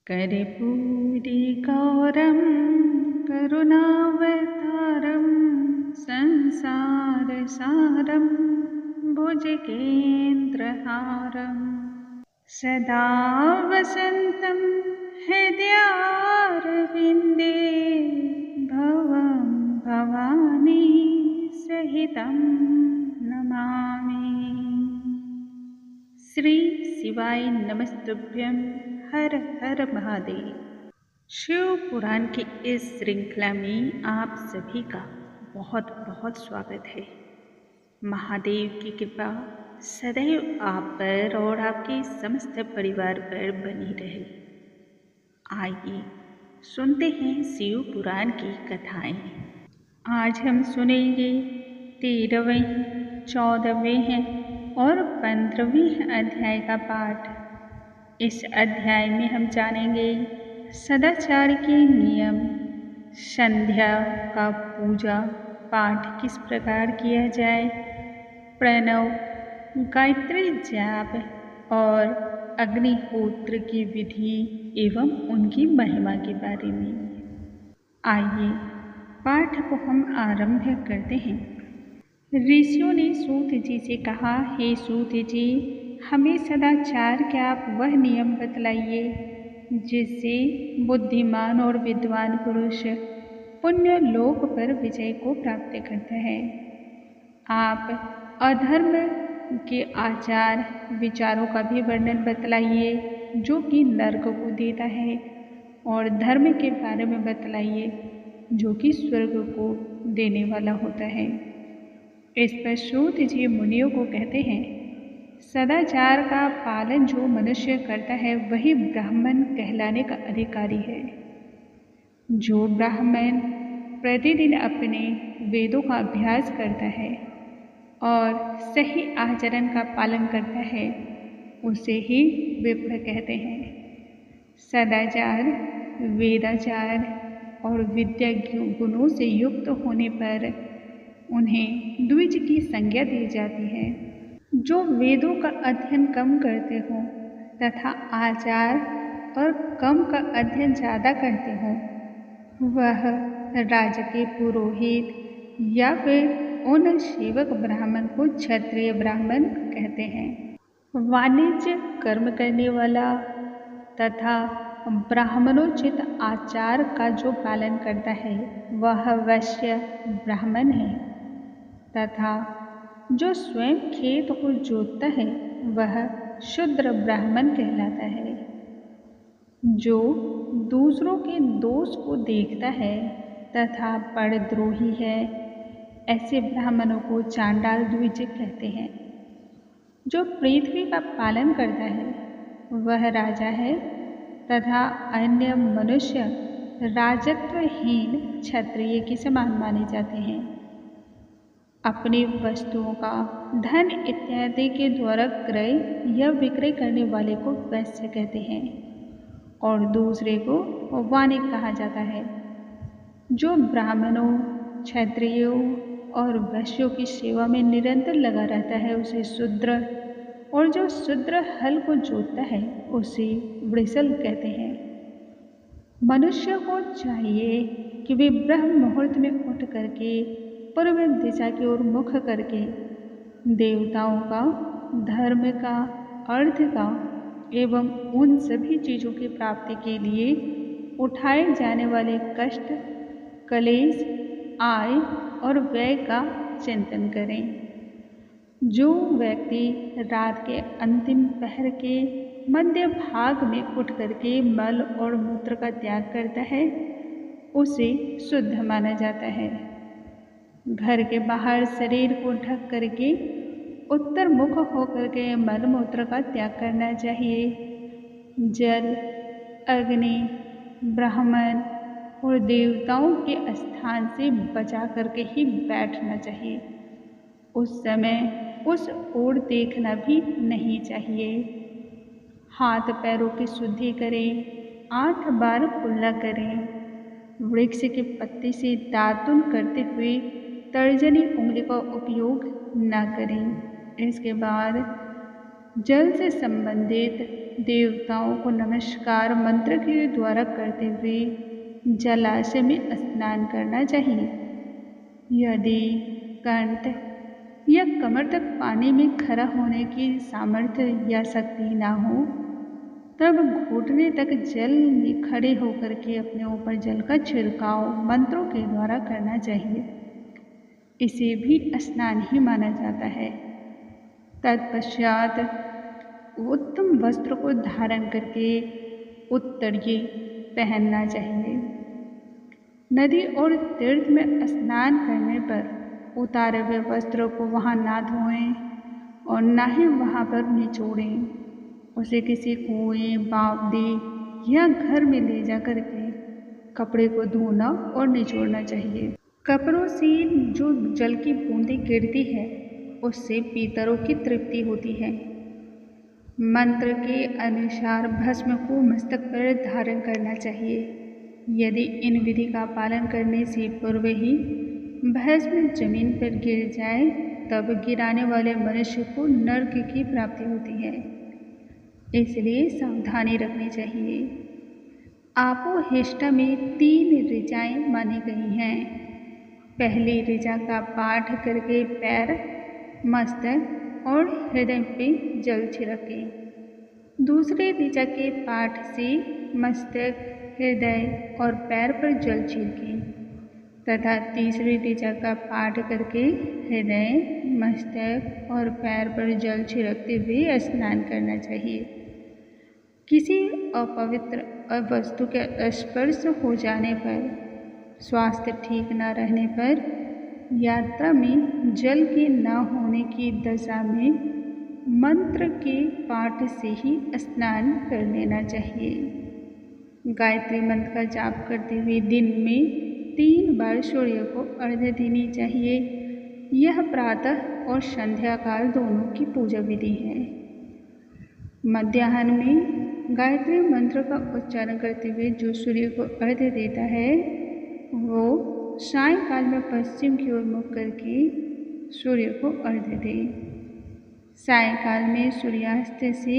कर्पूरीगौरं करुणावतारं संसारसारं भुजगेन्द्रहारं सदा वसन्तं हृदयारविन्दे भवं भवानी सहितं नमामि। श्री शिवाय नमस्तुभ्यं। हर हर महादेव। शिव पुराण की इस श्रृंखला में आप सभी का बहुत बहुत स्वागत है। महादेव की कृपा सदैव आप पर और आपके समस्त परिवार पर बनी रहे। आइए सुनते हैं शिव पुराण की कथाएं। आज हम सुनेंगे 13वें, 14वें और 15वें अध्याय का पाठ। इस अध्याय में हम जानेंगे सदाचार के नियम, संध्या का पूजा पाठ किस प्रकार किया जाए, प्रणव, गायत्री जाप और अग्निहोत्र की विधि एवं उनकी महिमा के बारे में। आइए पाठ को हम आरंभ करते हैं। ऋषियों ने सूत जी से कहा, हे सूत जी, हमें सदाचार का आप वह नियम बतलाइए जिससे बुद्धिमान और विद्वान पुरुष पुण्य लोक पर विजय को प्राप्त करता है। आप अधर्म के आचार विचारों का भी वर्णन बतलाइए जो कि नरक को देता है, और धर्म के बारे में बतलाइए जो कि स्वर्ग को देने वाला होता है। इस पर सूत जी मुनियों को कहते हैं, सदाचार का पालन जो मनुष्य करता है वही ब्राह्मण कहलाने का अधिकारी है। जो ब्राह्मण प्रतिदिन अपने वेदों का अभ्यास करता है और सही आचरण का पालन करता है उसे ही विप्र कहते हैं। सदाचार, वेदाचार और विद्या गुणों से युक्त होने पर उन्हें द्विज की संज्ञा दी जाती है। जो वेदों का अध्ययन कम करते हों तथा आचार और कर्म का अध्ययन ज़्यादा करते हों वह राजा के पुरोहित या फिर उन सेवक ब्राह्मण को क्षत्रिय ब्राह्मण कहते हैं। वाणिज्य कर्म करने वाला तथा ब्राह्मणोचित आचार का जो पालन करता है वह वैश्य ब्राह्मण है, तथा जो स्वयं खेत को जोतता है वह शूद्र ब्राह्मण कहलाता है। जो दूसरों के दोष को देखता है तथा परद्रोही है ऐसे ब्राह्मणों को चांडाल द्विज कहते हैं। जो पृथ्वी का पालन करता है वह राजा है तथा अन्य मनुष्य राजत्वहीन क्षत्रिय के समान माने जाते हैं। अपनी वस्तुओं का धन इत्यादि के द्वारा क्रय या विक्रय करने वाले को वैश्य कहते हैं और दूसरे को वाणिक कहा जाता है। जो ब्राह्मणों, क्षत्रियों और वैश्यों की सेवा में निरंतर लगा रहता है उसे शूद्र, और जो शूद्र हल को जोतता है उसे वृषल कहते हैं। मनुष्य को चाहिए कि वे ब्रह्म मुहूर्त में उठ करके पूर्व दिशा की ओर मुख करके देवताओं का, धर्म का, अर्थ का एवं उन सभी चीज़ों की प्राप्ति के लिए उठाए जाने वाले कष्ट, कलेश, आय और व्यय का चिंतन करें। जो व्यक्ति रात के अंतिम पहर के मध्य भाग में उठ करके मल और मूत्र का त्याग करता है उसे शुद्ध माना जाता है। घर के बाहर शरीर को ढक करके उत्तर मुख होकर के मल मूत्र का त्याग करना चाहिए। जल, अग्नि, ब्राह्मण और देवताओं के स्थान से बचा करके ही बैठना चाहिए। उस समय उस ओर देखना भी नहीं चाहिए। हाथ पैरों की शुद्धि करें, 8 बार कुल्ला करें। वृक्ष के पत्ते से दातुन करते हुए तर्जनी उंगली का उपयोग न करें। इसके बाद जल से संबंधित देवताओं को नमस्कार मंत्र के द्वारा करते हुए जलाशय में स्नान करना चाहिए। यदि कंठ या कमर तक पानी में खड़ा होने की सामर्थ्य या शक्ति ना हो, तब घुटने तक जल में खड़े होकर के अपने ऊपर जल का छिड़काव मंत्रों के द्वारा करना चाहिए। इसे भी स्नान ही माना जाता है। तत्पश्चात उत्तम वस्त्र को धारण करके उत्तरीय पहनना चाहिए। नदी और तीर्थ में स्नान करने पर उतारे हुए वस्त्रों को वहाँ ना धोएं और ना ही वहाँ पर निचोड़ें। उसे किसी कुएं, बावड़ी या घर में ले जा कर के कपड़े को धोना और निचोड़ना चाहिए। कपड़ों से जो जल की बूंदें गिरती है उससे पितरों की तृप्ति होती है। मंत्र के अनुसार भस्म को मस्तक पर धारण करना चाहिए। यदि इन विधि का पालन करने से पूर्व ही भस्म जमीन पर गिर जाए तब गिराने वाले मनुष्य को नरक की प्राप्ति होती है, इसलिए सावधानी रखनी चाहिए। आपोहिष्टा में 3 ऋचाएँ मानी गई हैं। पहली ऋचा का पाठ करके पैर, मस्तक और हृदय पे जल छिड़कें। दूसरी ऋचा के पाठ से मस्तक, हृदय और पैर पर जल छिड़कें तथा तीसरी ऋचा का पाठ करके हृदय, मस्तक और पैर पर जल छिड़कते हुए स्नान करना चाहिए। किसी अपवित्र वस्तु के स्पर्श हो जाने पर, स्वास्थ्य ठीक न रहने पर, यात्रा में जल के न होने की दशा में मंत्र के पाठ से ही स्नान कर लेना चाहिए। गायत्री मंत्र का जाप करते हुए दिन में 3 बार सूर्य को अर्घ्य देनी चाहिए। यह प्रातः और संध्या काल दोनों की पूजा विधि है। मध्याह्न में गायत्री मंत्र का उच्चारण करते हुए जो सूर्य को अर्घ्य देता है वो सायंकाल में पश्चिम की ओर मुख करके सूर्य को अर्घ्य दे। सायंकाल में सूर्यास्त से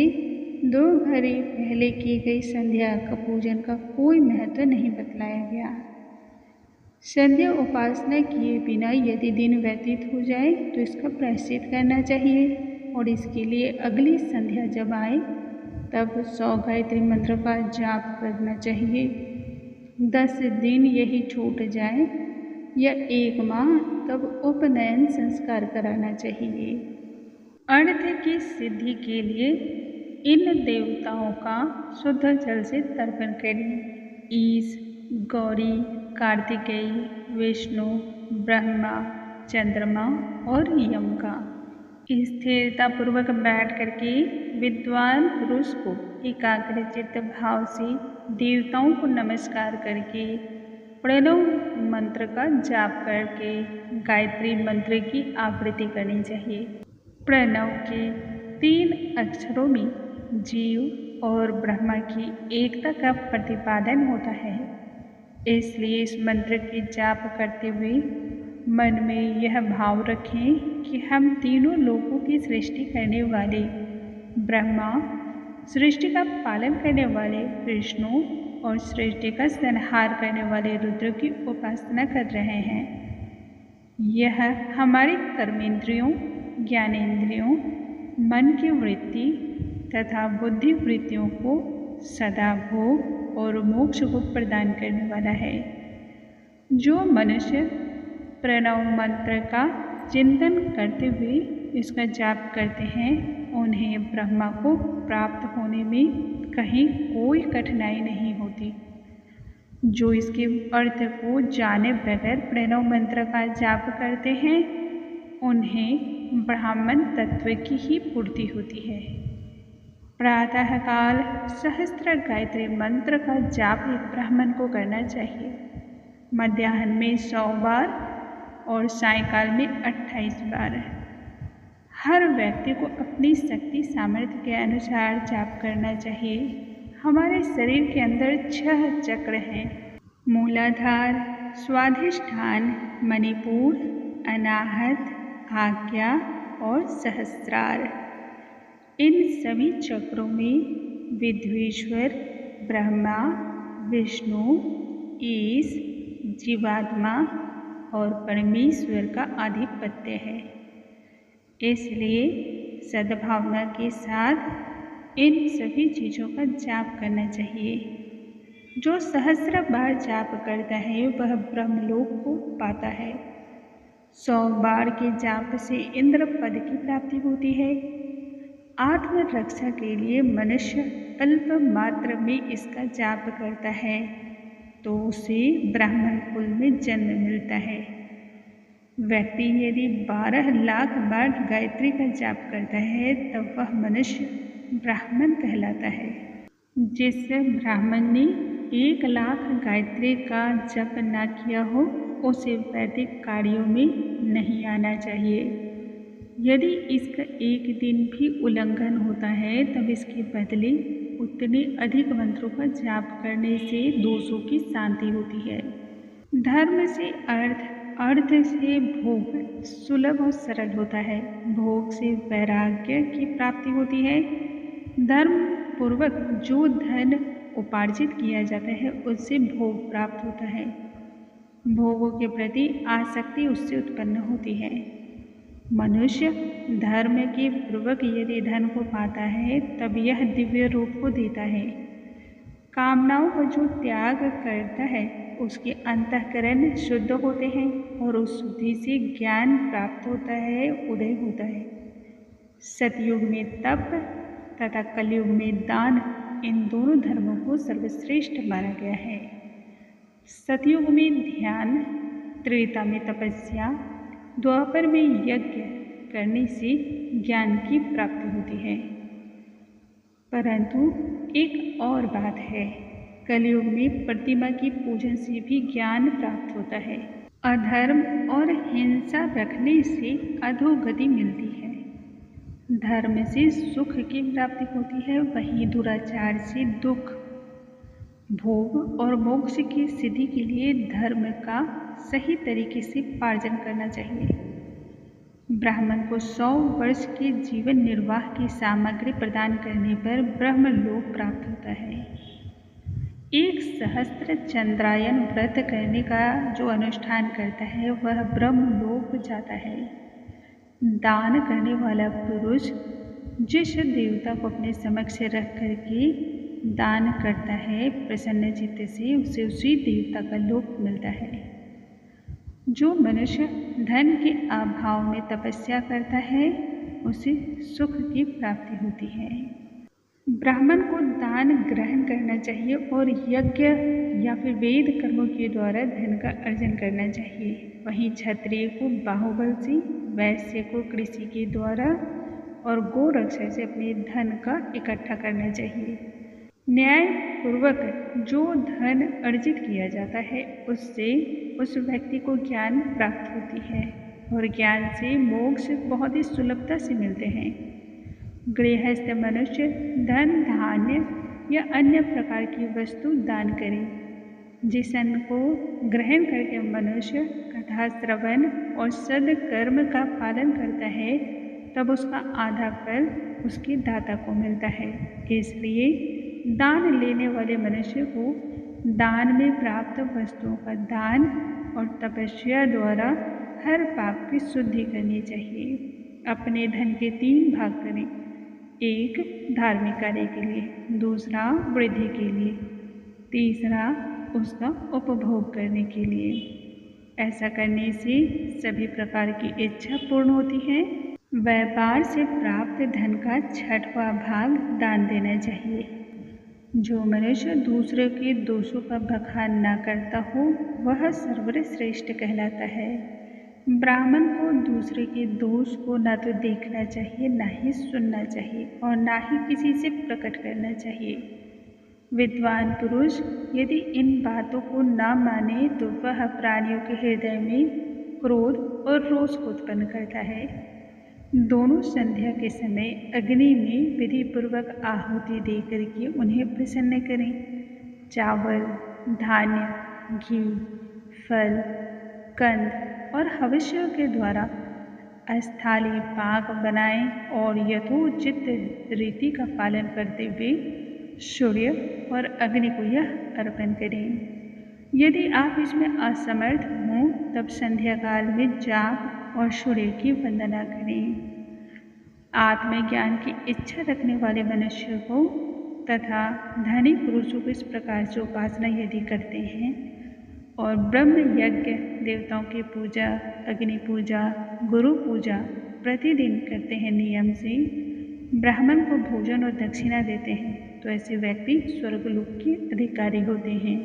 2 घड़ी पहले की गई संध्या का पूजन का कोई महत्व नहीं बतलाया गया। संध्या उपासना किए बिना यदि दिन व्यतीत हो जाए तो इसका प्रायश्चित करना चाहिए और इसके लिए अगली संध्या जब आए तब 100 गायत्री मंत्र का जाप करना चाहिए। 10 दिन यही छूट जाए या 1 माह तब उपनयन संस्कार कराना चाहिए। अर्थ की सिद्धि के लिए इन देवताओं का शुद्ध जल से तर्पण करें। ईश, गौरी, कार्तिकेय, विष्णु, ब्रह्मा, चंद्रमा और यम का स्थिरता पूर्वक बैठ करके विद्वान पुरुष को एकाग्रचित्त भाव से देवताओं को नमस्कार करके प्रणव मंत्र का जाप करके गायत्री मंत्र की आवृत्ति करनी चाहिए। प्रणव के 3 अक्षरों में जीव और ब्रह्मा की एकता का प्रतिपादन होता है, इसलिए इस मंत्र के जाप करते हुए मन में यह भाव रखें कि हम तीनों लोगों की सृष्टि करने वाले ब्रह्मा, सृष्टि का पालन करने वाले विष्णु और सृष्टि का संहार करने वाले रुद्र की उपासना कर रहे हैं। यह हमारे कर्मेंद्रियों, ज्ञानेंद्रियों, मन की वृत्ति तथा बुद्धि वृत्तियों को सदा भोग और मोक्ष को प्रदान करने वाला है। जो मनुष्य प्रणव मंत्र का चिंतन करते हुए इसका जाप करते हैं उन्हें ब्रह्मा को प्राप्त होने में कहीं कोई कठिनाई नहीं होती। जो इसके अर्थ को जाने बगैर प्रणव मंत्र का जाप करते हैं उन्हें ब्राह्मण तत्व की ही पूर्ति होती है। प्रातःकाल सहस्त्र गायत्री मंत्र का जाप एक ब्राह्मण को करना चाहिए। मध्याह्न में 100 बार और सायंकाल में 28 बार। हर व्यक्ति को अपनी शक्ति सामर्थ्य के अनुसार जाप करना चाहिए। हमारे शरीर के अंदर 6 चक्र हैं: मूलाधार, स्वाधिष्ठान, मणिपुर, अनाहत, आज्ञा और सहस्रार। इन सभी चक्रों में विद्वेश्वर, ब्रह्मा, विष्णु, ईश, जीवात्मा और परमेश्वर का आधिपत्य है। इसलिए सद्भावना के साथ इन सभी चीज़ों का जाप करना चाहिए। जो सहस्र बार जाप करता है वह ब्रह्मलोक को पाता है। 100 बार के जाप से इंद्र पद की प्राप्ति होती है। आत्मरक्षा के लिए मनुष्य अल्प मात्र में इसका जाप करता है तो उसे ब्राह्मण कुल में जन्म मिलता है। व्यक्ति यदि 12 लाख बार गायत्री का जाप करता है तब वह मनुष्य ब्राह्मण कहलाता है। जिस ब्राह्मण ने 1 लाख गायत्री का जप न किया हो उसे वैदिक कार्यों में नहीं आना चाहिए। यदि इसका एक दिन भी उल्लंघन होता है तब इसके बदले उतने अधिक मंत्रों का जाप करने से दोषों की शांति होती है। धर्म से अर्थ, अर्थ से भोग सुलभ और सरल होता है। भोग से वैराग्य की प्राप्ति होती है। धर्म पूर्वक जो धन उपार्जित किया जाता है उससे भोग प्राप्त होता है। भोगों के प्रति आसक्ति उससे उत्पन्न होती है। मनुष्य धर्म के पूर्वक यदि धन को पाता है तब यह दिव्य रूप को देता है। कामनाओं का जो त्याग करता है उसके अंतःकरण शुद्ध होते हैं और उस शुद्धि से ज्ञान प्राप्त होता है, उदय होता है। सतयुग में तप तथा कलयुग में दान, इन दोनों धर्मों को सर्वश्रेष्ठ माना गया है। सतयुग में ध्यान, त्रेता में तपस्या, द्वापर में यज्ञ करने से ज्ञान की प्राप्ति होती है। परंतु एक और बात है, कलयुग में प्रतिमा की पूजन से भी ज्ञान प्राप्त होता है। अधर्म और हिंसा रखने से अधोगति मिलती है। धर्म से सुख की प्राप्ति होती है, वहीं दुराचार से दुख। भोग और मोक्ष की सिद्धि के लिए धर्म का सही तरीके से पार्जन करना चाहिए। ब्राह्मण को 100 वर्ष के जीवन निर्वाह की सामग्री प्रदान करने पर ब्रह्मलोक प्राप्त होता है। 1 सहस्त्र चंद्रायन व्रत करने का जो अनुष्ठान करता है वह ब्रह्मलोक जाता है। दान करने वाला पुरुष जिस देवता को अपने समक्ष रख करके दान करता है, प्रसन्न चित्त से उसे उसी देवता का लोक मिलता है। जो मनुष्य धन के अभाव में तपस्या करता है उसे सुख की प्राप्ति होती है। ब्राह्मण को दान ग्रहण करना चाहिए और यज्ञ या फिर वेद कर्मों के द्वारा धन का अर्जन करना चाहिए। वहीं क्षत्रिय को बाहुबल से, वैश्य को कृषि के द्वारा और गो रक्षा से अपने धन का इकट्ठा करना चाहिए। न्याय पूर्वक जो धन अर्जित किया जाता है उससे उस व्यक्ति को ज्ञान प्राप्त होती है और ज्ञान से मोक्ष बहुत ही सुलभता से मिलते हैं। गृहस्थ मनुष्य धन, धान्य या अन्य प्रकार की वस्तु दान करे। जिस अन्न को ग्रहण करके मनुष्य कथा श्रवण और सद्कर्म का पालन करता है तब उसका आधा फल उसके दाता को मिलता है। इसलिए दान लेने वाले मनुष्य को दान में प्राप्त वस्तुओं का दान और तपस्या द्वारा हर पाप की शुद्धि करनी चाहिए। अपने धन के 3 भाग करें, एक धार्मिक कार्य के लिए, दूसरा वृद्धि के लिए, तीसरा उसका उपभोग करने के लिए। ऐसा करने से सभी प्रकार की इच्छा पूर्ण होती है। व्यापार से प्राप्त धन का 6वां भाग दान देना चाहिए। जो मनुष्य दूसरे के दोषों का बखान न करता हो वह सर्वश्रेष्ठ कहलाता है। ब्राह्मण को दूसरे के दोष को न तो देखना चाहिए, न ही सुनना चाहिए और न ही किसी से प्रकट करना चाहिए। विद्वान पुरुष यदि इन बातों को न माने तो वह प्राणियों के हृदय में क्रोध और रोष को उत्पन्न करता है। दोनों संध्या के समय अग्नि में विधि पूर्वक आहुति देकर के उन्हें प्रसन्न करें। चावल, धान्य, घी, फल, कंद और हविष्यों के द्वारा अस्थाली पाक बनाएं और यथोचित रीति का पालन करते हुए सूर्य और अग्नि को यह अर्पण करें। यदि आप इसमें असमर्थ हों तब संध्या काल में जाप और सूर्य की वंदना करें। आत्मज्ञान की इच्छा रखने वाले मनुष्य को तथा धनी पुरुषों को इस प्रकार से उपासना यदि करते हैं और ब्रह्म यज्ञ, देवताओं की पूजा, अग्नि पूजा, गुरु पूजा प्रतिदिन करते हैं नियम से, ब्राह्मण को भोजन और दक्षिणा देते हैं तो ऐसे व्यक्ति स्वर्गलोक के अधिकारी होते हैं।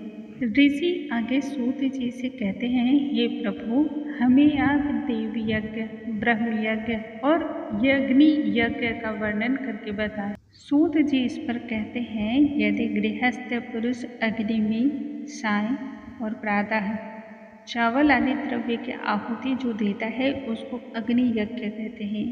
ऋषि आगे सूत जी से कहते हैं, हे प्रभु, हमें आप देव यज्ञ, ब्रह्म यज्ञ और अग्नि यज्ञ का वर्णन करके बताएं। सूत जी इस पर कहते हैं, यदि गृहस्थ पुरुष अग्नि में साय और प्रातः चावल आदि द्रव्य की आहुति जो देता है उसको अग्नि यज्ञ कहते हैं।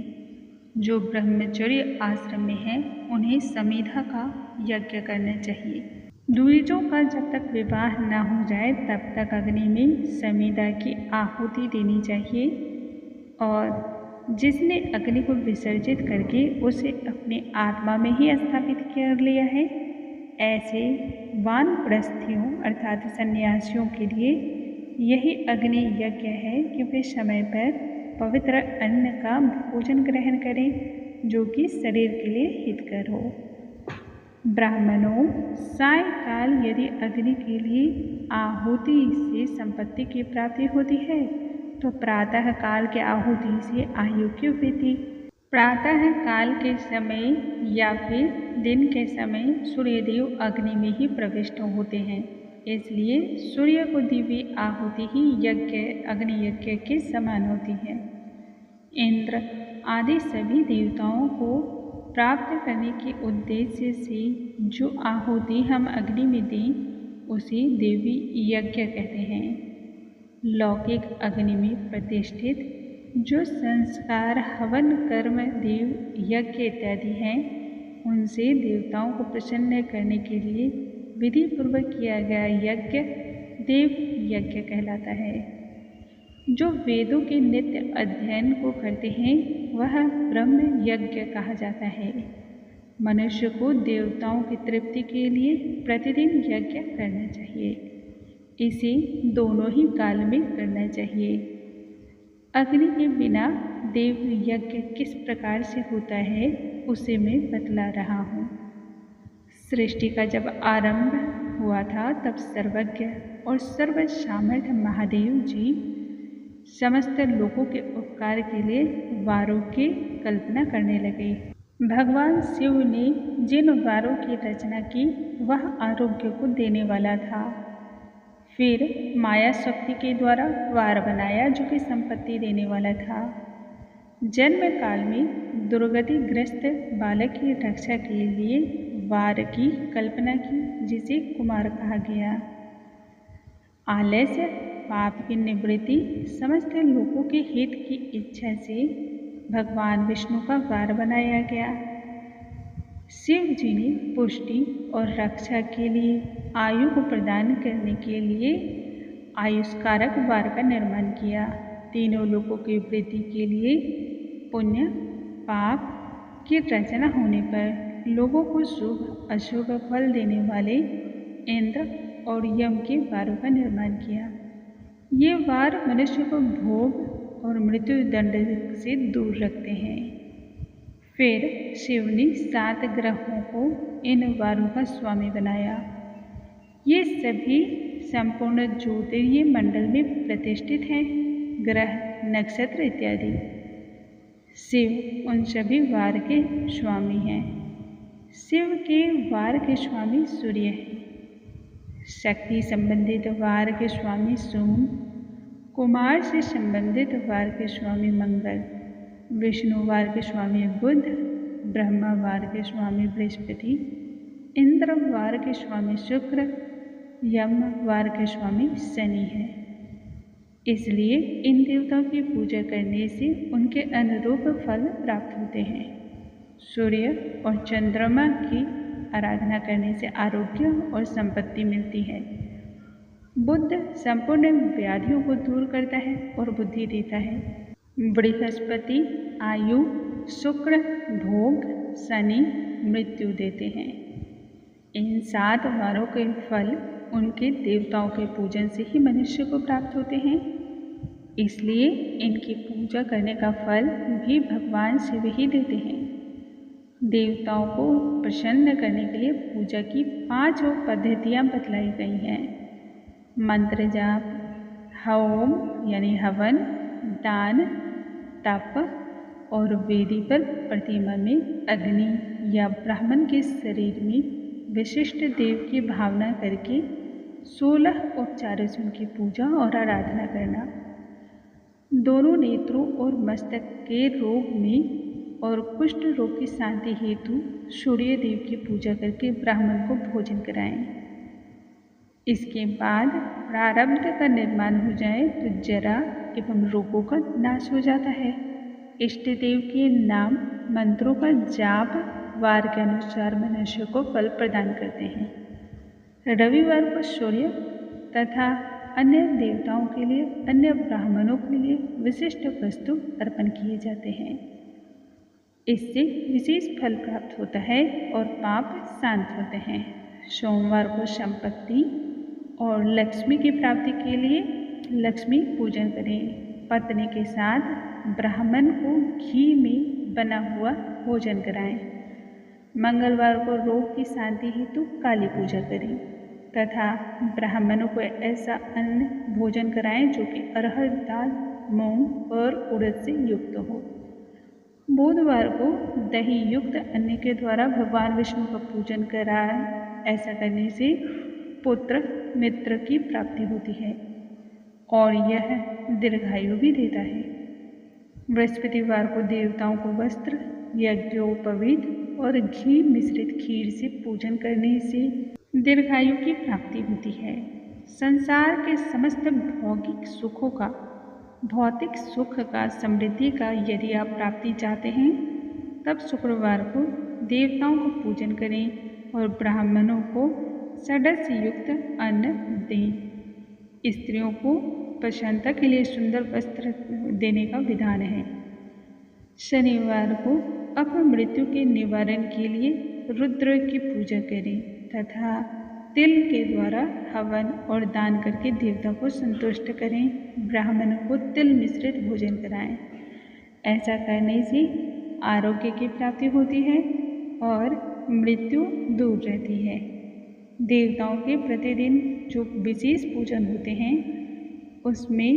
जो ब्रह्मचर्य आश्रम में है उन्हें समीधा का यज्ञ करना चाहिए। द्विजों का जब तक विवाह न हो जाए तब तक अग्नि में समीधा की आहुति देनी चाहिए और जिसने अग्नि को विसर्जित करके उसे अपने आत्मा में ही स्थापित कर लिया है, ऐसे वानप्रस्थियों अर्थात सन्यासियों के लिए यही अग्नि यज्ञ है कि वे समय पर पवित्र अन्न का भोजन ग्रहण करें जो कि शरीर के लिए हितकर हो। ब्राह्मणों, सायकाल यदि अग्नि के लिए आहुति से संपत्ति की प्राप्ति होती है तो प्रातः काल के आहुति से आयु की वृद्धि। प्रातः काल के समय या फिर दिन के समय सूर्यदेव अग्नि में ही प्रविष्ट होते हैं, इसलिए सूर्य को दिव्य आहुति ही यज्ञ अग्नि यज्ञ के समान होती है। इंद्र आदि सभी देवताओं को प्राप्त करने के उद्देश्य से जो आहुति हम अग्नि में दें उसे देवी यज्ञ कहते हैं। लौकिक अग्नि में प्रतिष्ठित जो संस्कार, हवन, कर्म, देव यज्ञ इत्यादि हैं उनसे देवताओं को प्रसन्न करने के लिए विधि पूर्वक किया गया यज्ञ देव यज्ञ कहलाता है। जो वेदों के नित्य अध्ययन को करते हैं वह ब्रह्म यज्ञ कहा जाता है। मनुष्य को देवताओं की तृप्ति के लिए प्रतिदिन यज्ञ करना चाहिए। इसे दोनों ही काल में करना चाहिए। अग्नि के बिना देव यज्ञ किस प्रकार से होता है उसे मैं बतला रहा हूँ। सृष्टि का जब आरंभ हुआ था तब सर्वज्ञ और सर्वसामर्थ्य महादेव जी समस्त लोगों के उपकार के लिए वारों की कल्पना करने लगे। भगवान शिव ने जिन वारों की रचना की वह आरोग्य को देने वाला था। फिर माया शक्ति के द्वारा वार बनाया जो कि संपत्ति देने वाला था। जन्म काल में दुर्गतिग्रस्त बालक की रक्षा के लिए वार की कल्पना की जिसे कुमार कहा गया। आलस्य, पाप की निवृत्ति, समस्त लोगों के हित की इच्छा से भगवान विष्णु का वार बनाया गया। शिव जी ने पुष्टि और रक्षा के लिए आयु को प्रदान करने के लिए आयुष्कारक वार का निर्माण किया। तीनों लोगों की वृद्धि के लिए पुण्य पाप की रचना होने पर लोगों को शुभ अशुभ फल देने वाले इंद्र और यम के वारों का निर्माण किया। ये वार मनुष्य को भोग और मृत्यु दंड से दूर रखते हैं। फिर शिव ने 7 ग्रहों को इन वारों का स्वामी बनाया। ये सभी संपूर्ण ज्योतिर्मय मंडल में प्रतिष्ठित हैं, ग्रह, नक्षत्र इत्यादि। शिव उन सभी वार के स्वामी हैं। शिव के वार के स्वामी सूर्य हैं। शक्ति संबंधित वार के स्वामी सोम, कुमार से संबंधित वार के स्वामी मंगल, विष्णु वार के स्वामी बुध, ब्रह्मा वार के स्वामी बृहस्पति, इंद्र वार के स्वामी शुक्र, यम वार के स्वामी शनि है। इसलिए इन देवताओं की पूजा करने से उनके अनुरूप फल प्राप्त होते हैं। सूर्य और चंद्रमा की आराधना करने से आरोग्य और संपत्ति मिलती है। बुध संपूर्ण व्याधियों को दूर करता है और बुद्धि देता है। बृहस्पति आयु, शुक्र भोग, शनि मृत्यु देते हैं। इन 7 वारों के फल उनके देवताओं के पूजन से ही मनुष्य को प्राप्त होते हैं। इसलिए इनकी पूजा करने का फल भी भगवान शिव ही देते हैं। देवताओं को प्रसन्न करने के लिए पूजा की 5 पद्धतियाँ बतलाई गई हैं। मंत्र जाप, होम यानी हवन, दान, तप और वेदी पर प्रतिमा में अग्नि या ब्राह्मण के शरीर में विशिष्ट देव की भावना करके 16 उपचारों से उनकी पूजा और आराधना करना। दोनों नेत्रों और मस्तक के रोग में और कुष्ठ रोग की शांति हेतु सूर्य देव की पूजा करके ब्राह्मण को भोजन कराएं। इसके बाद प्रारब्ध का निर्माण हो जाए तो जरा एवं रोगों का नाश हो जाता है। इष्ट देव के नाम मंत्रों का जाप वार के अनुसार मनुष्य को फल प्रदान करते हैं। रविवार को सूर्य तथा अन्य देवताओं के लिए, अन्य ब्राह्मणों के लिए विशिष्ट वस्तु अर्पण किए जाते हैं। इससे विशेष फल प्राप्त होता है और पाप शांत होते हैं। सोमवार को संपत्ति और लक्ष्मी की प्राप्ति के लिए लक्ष्मी पूजन करें। पत्नी के साथ ब्राह्मण को घी में बना हुआ भोजन कराएं। मंगलवार को रोग की शांति हेतु काली पूजा करें तथा ब्राह्मणों को ऐसा अन्न भोजन कराएं जो कि अरहर दाल, मूंग और उड़द से युक्त हो। बुधवार को दही युक्त अन्न के द्वारा भगवान विष्णु का पूजन कराएं। ऐसा करने से पुत्र मित्र की प्राप्ति होती है और यह दीर्घायु भी देता है। बृहस्पतिवार को देवताओं को वस्त्र, यज्ञोपवीत और घी मिश्रित खीर से पूजन करने से दीर्घायु की प्राप्ति होती है। संसार के समस्त भौतिक सुख का, समृद्धि का यदि आप प्राप्ति चाहते हैं तब शुक्रवार को देवताओं को पूजन करें और ब्राह्मणों को षड्स युक्त अन्न दें। स्त्रियों को प्रसन्नता के लिए सुंदर वस्त्र देने का विधान है। शनिवार को अपमृत्यु के निवारण के लिए रुद्र की पूजा करें तथा तिल के द्वारा हवन और दान करके देवता को संतुष्ट करें। ब्राह्मणों को तिल मिश्रित भोजन कराएं। ऐसा करने से आरोग्य की प्राप्ति होती है और मृत्यु दूर रहती है। देवताओं के प्रतिदिन जो विशेष पूजन होते हैं उसमें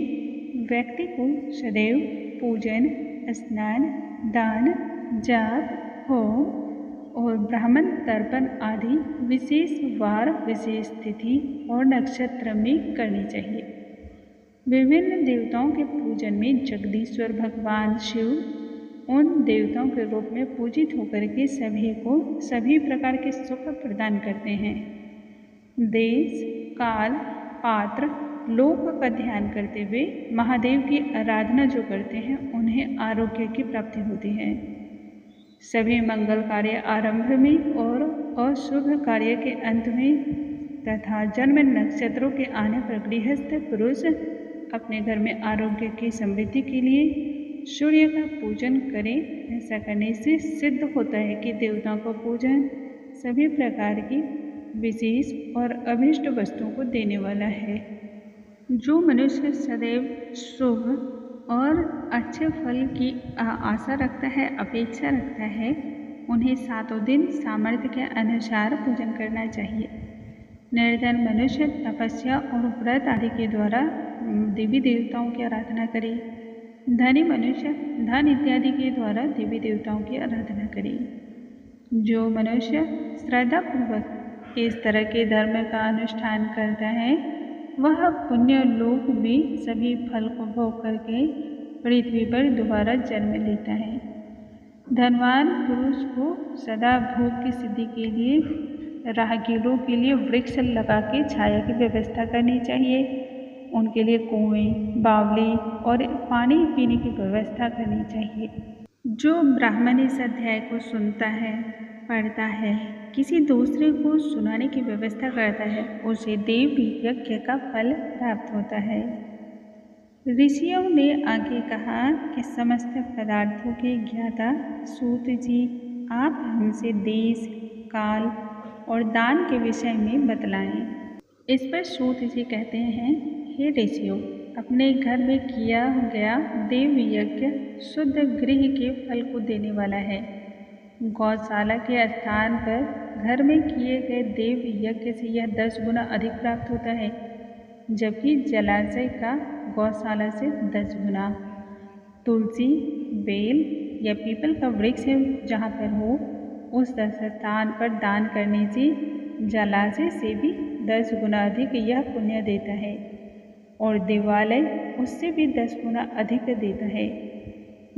व्यक्ति को सदैव पूजन, स्नान, दान, जाप, होम और ब्राह्मण तर्पण आदि विशेष वार, विशेष तिथि और नक्षत्र में करनी चाहिए। विभिन्न देवताओं के पूजन में जगदीश्वर भगवान शिव उन देवताओं के रूप में पूजित होकर के सभी को सभी प्रकार के सुख प्रदान करते हैं। देश, काल, पात्र, लोक का ध्यान करते हुए महादेव की आराधना जो करते हैं उन्हें आरोग्य की प्राप्ति होती है। सभी मंगल कार्य आरंभ में और अशुभ कार्य के अंत में तथा जन्म नक्षत्रों के आने पर गृहस्थ पुरुष अपने घर में आरोग्य की समृद्धि के लिए सूर्य का पूजन करें। ऐसा करने से सिद्ध होता है कि देवताओं का पूजन सभी प्रकार की विशेष और अभीष्ट वस्तुओं को देने वाला है। जो मनुष्य सदैव शुभ और अच्छे फल की आशा रखता है, अपेक्षा रखता है, उन्हें 7 दिन सामर्थ्य के अनुसार पूजन करना चाहिए। निर्धन मनुष्य तपस्या और व्रत आदि के द्वारा देवी देवताओं की आराधना करे। धनी मनुष्य धन इत्यादि के द्वारा देवी देवताओं की आराधना करे। जो मनुष्य श्रद्धापूर्वक इस तरह के धर्म का अनुष्ठान करता है वह पुण्य लोक में सभी फल को भोग करके पृथ्वी पर दोबारा जन्म लेता है। धनवान पुरुष को सदा भोग की सिद्धि के लिए राहगीरों के लिए वृक्ष लगा के छाया की व्यवस्था करनी चाहिए। उनके लिए कुएं, बावली और पानी पीने की व्यवस्था करनी चाहिए। जो ब्राह्मण इस अध्याय को सुनता है, पढ़ता है, किसी दूसरे को सुनाने की व्यवस्था करता है, उसे देव यज्ञ का फल प्राप्त होता है। ऋषियों ने आगे कहा कि समस्त पदार्थों के ज्ञाता सूत जी, आप हमसे देश, काल और दान के विषय में बतलाएं। इस पर सूत जी कहते हैं, हे ऋषियों, अपने घर में किया गया देव यज्ञ शुद्ध गृह के फल को देने वाला है। गौशाला के स्थान पर घर में किए गए देव यज्ञ से यह 10 गुना अधिक प्राप्त होता है, जबकि जलाशय का गौशाला से 10 गुना। तुलसी, बेल या पीपल का वृक्ष जहाँ पर हो, उस स्थान पर दान करने से जलाशय से भी 10 गुना अधिक यह पुण्य देता है, और देवालय उससे भी 10 गुना अधिक देता है।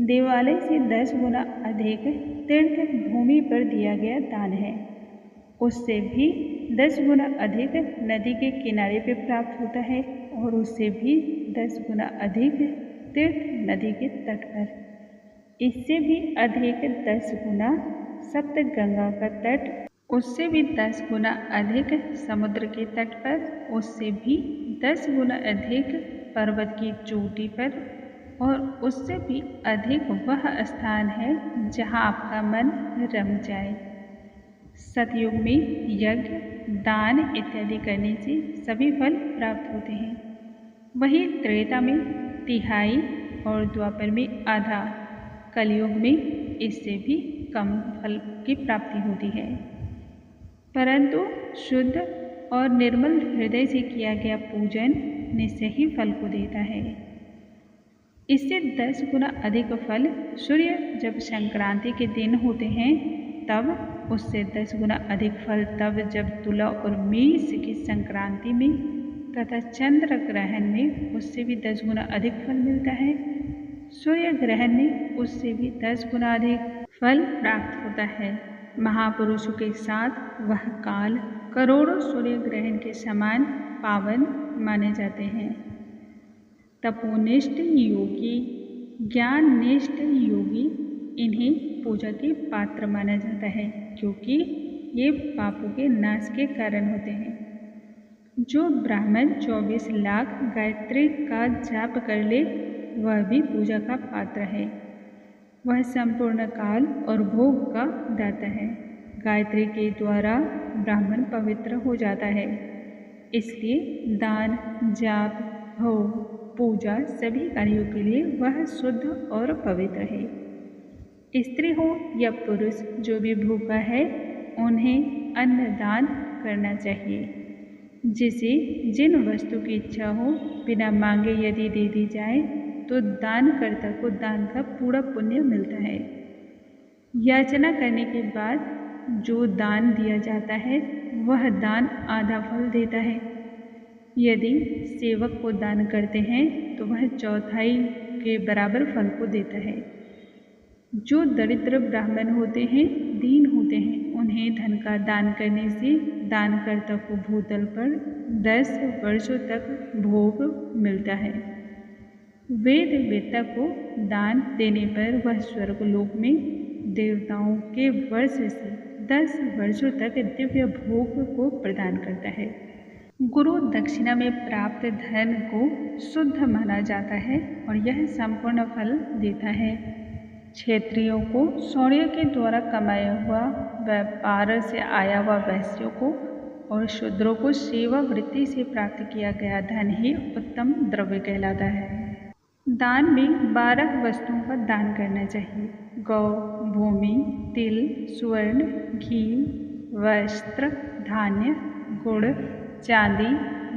देवालय से 10 गुना अधिक तीर्थ भूमि पर दिया गया दान है, उससे भी 10 गुना अधिक नदी के किनारे पे प्राप्त होता है, और उससे भी 10 गुना अधिक तीर्थ नदी के तट पर, इससे भी अधिक 10 गुना सप्तगंगा का तट, उससे भी 10 गुना अधिक समुद्र के तट पर, उससे भी 10 गुना अधिक पर्वत की चोटी पर, और उससे भी अधिक वह स्थान है जहाँ आपका मन रम जाए। सतयुग में यज्ञ, दान इत्यादि करने से सभी फल प्राप्त होते हैं। वहीं त्रेता में तिहाई और द्वापर में आधा, कलयुग में इससे भी कम फल की प्राप्ति होती है। परंतु शुद्ध और निर्मल हृदय से किया गया पूजन निश्चय ही फल को देता है। इससे 10 गुना अधिक फल सूर्य जब संक्रांति के दिन होते हैं तब, उससे 10 गुना अधिक फल तब जब तुला और मेष की संक्रांति में, तथा चंद्र ग्रहण में उससे भी 10 गुना अधिक फल मिलता है। सूर्य ग्रहण में उससे भी 10 गुना अधिक फल प्राप्त होता है। महापुरुषों के साथ वह काल करोड़ों सूर्य ग्रहण के समान पावन माने जाते हैं। तपोनिष्ठ योगी, ज्ञाननिष्ठ योगी इन्हें पूजा के पात्र माना जाता है, क्योंकि ये पापों के नाश के कारण होते हैं। जो ब्राह्मण 24 लाख गायत्री का जाप कर ले, वह भी पूजा का पात्र है। वह संपूर्ण काल और भोग का दाता है। गायत्री के द्वारा ब्राह्मण पवित्र हो जाता है, इसलिए दान, जाप, भोग, पूजा सभी कार्यों के लिए वह शुद्ध और पवित्र है। स्त्री हो या पुरुष, जो भी भूखा है उन्हें अन्न दान करना चाहिए। जिसे जिन वस्तु की इच्छा हो बिना मांगे यदि दे दी जाए तो दानकर्ता को दान का पूरा पुण्य मिलता है। याचना करने के बाद जो दान दिया जाता है वह दान आधा फल देता है। यदि सेवक को दान करते हैं तो वह चौथाई के बराबर फल को देता है। जो दरिद्र ब्राह्मण होते हैं, दीन होते हैं, उन्हें धन का दान करने से दानकर्ता को भूतल पर 10 वर्षों तक भोग मिलता है। वेद वेत्ता को दान देने पर वह स्वर्गलोक में देवताओं के वर्ष से 10 वर्षों तक दिव्य भोग को प्रदान करता है। गुरु दक्षिणा में प्राप्त धन को शुद्ध माना जाता है और यह संपूर्ण फल देता है। क्षत्रियों को शौर्य के द्वारा कमाया हुआ, व्यापार से आया हुआ वैश्यों को और शूद्रों को सेवा वृत्ति से प्राप्त किया गया धन ही उत्तम द्रव्य कहलाता है। दान में 12 वस्तुओं का दान करना चाहिए। गौ, भूमि, तिल, स्वर्ण, घी, वस्त्र, धान्य, गुड़, चांदी,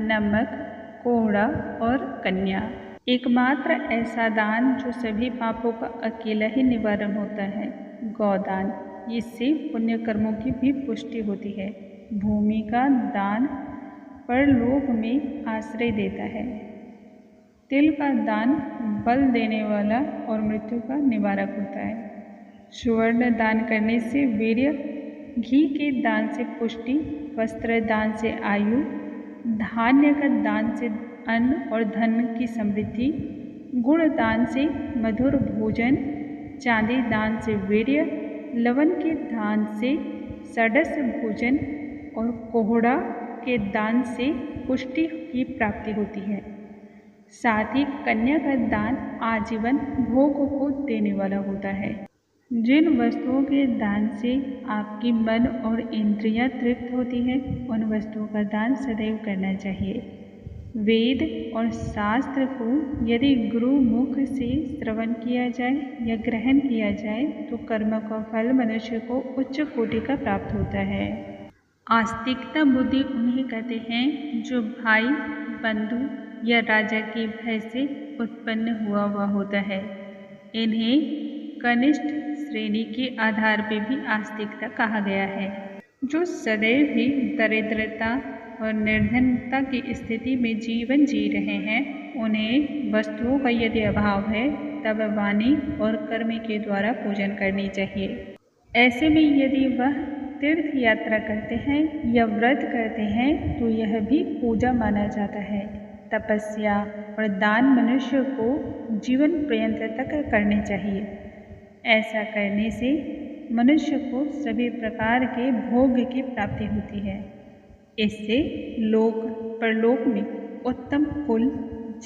नमक, कोहड़ा और कन्या। एकमात्र ऐसा दान जो सभी पापों का अकेला ही निवारण होता है, गौदान। इससे पुण्य कर्मों की भी पुष्टि होती है। भूमि का दान परलोक में आश्रय देता है। तिल का दान बल देने वाला और मृत्यु का निवारक होता है। स्वर्ण दान करने से वीर्य, घी के दान से पुष्टि, वस्त्र दान से आयु, धान्य का दान से अन्न और धन की समृद्धि, गुड़ दान से मधुर भोजन, चांदी दान से वीर्य, लवण के दान से षडस भोजन और कोहड़ा के दान से पुष्टि की प्राप्ति होती है। साथ ही कन्या का दान आजीवन भोग को देने वाला होता है। जिन वस्तुओं के दान से आपकी मन और इंद्रियां तृप्त होती हैं, उन वस्तुओं का दान सदैव करना चाहिए। वेद और शास्त्र को यदि गुरु मुख से श्रवण किया जाए या ग्रहण किया जाए तो कर्म का फल मनुष्य को उच्च कोटि का प्राप्त होता है। आस्तिकता बुद्धि उन्हें कहते हैं जो भाई, बंधु या राजा के भय से उत्पन्न हुआ होता है। इन्हें कनिष्ठ श्रेणी के आधार पर भी आस्तिकता कहा गया है। जो सदैव ही दरिद्रता और निर्धनता की स्थिति में जीवन जी रहे हैं, उन्हें वस्तुओं का यदि अभाव है तब वाणी और कर्म के द्वारा पूजन करनी चाहिए। ऐसे में यदि वह तीर्थ यात्रा करते हैं या व्रत करते हैं तो यह भी पूजा माना जाता है। तपस्या और दान मनुष्य को जीवन पर्यंत तक करने चाहिए। ऐसा करने से मनुष्य को सभी प्रकार के भोग की प्राप्ति होती है। इससे लोक परलोक में उत्तम कुल,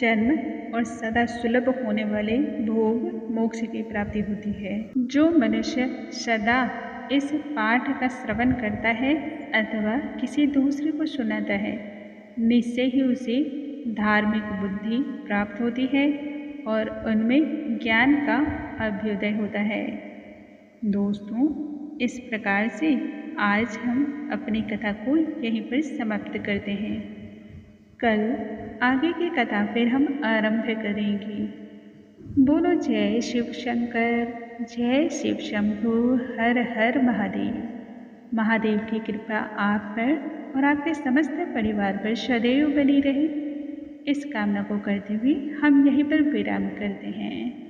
जन्म और सदा सुलभ होने वाले भोग मोक्ष की प्राप्ति होती है। जो मनुष्य सदा इस पाठ का श्रवण करता है अथवा किसी दूसरे को सुनाता है, निश्चय ही उसे धार्मिक बुद्धि प्राप्त होती है और उनमें ज्ञान का अभ्युदय होता है। दोस्तों, इस प्रकार से आज हम अपनी कथा को यहीं पर समाप्त करते हैं। कल आगे की कथा फिर हम आरंभ करेंगे। बोलो जय शिव शंकर, जय शिव शंभु, हर हर महादेव। महादेव की कृपा आप पर और आपके समस्त परिवार पर सदैव बनी रहे, इस कामना को करते हुए हम यहीं पर विराम करते हैं।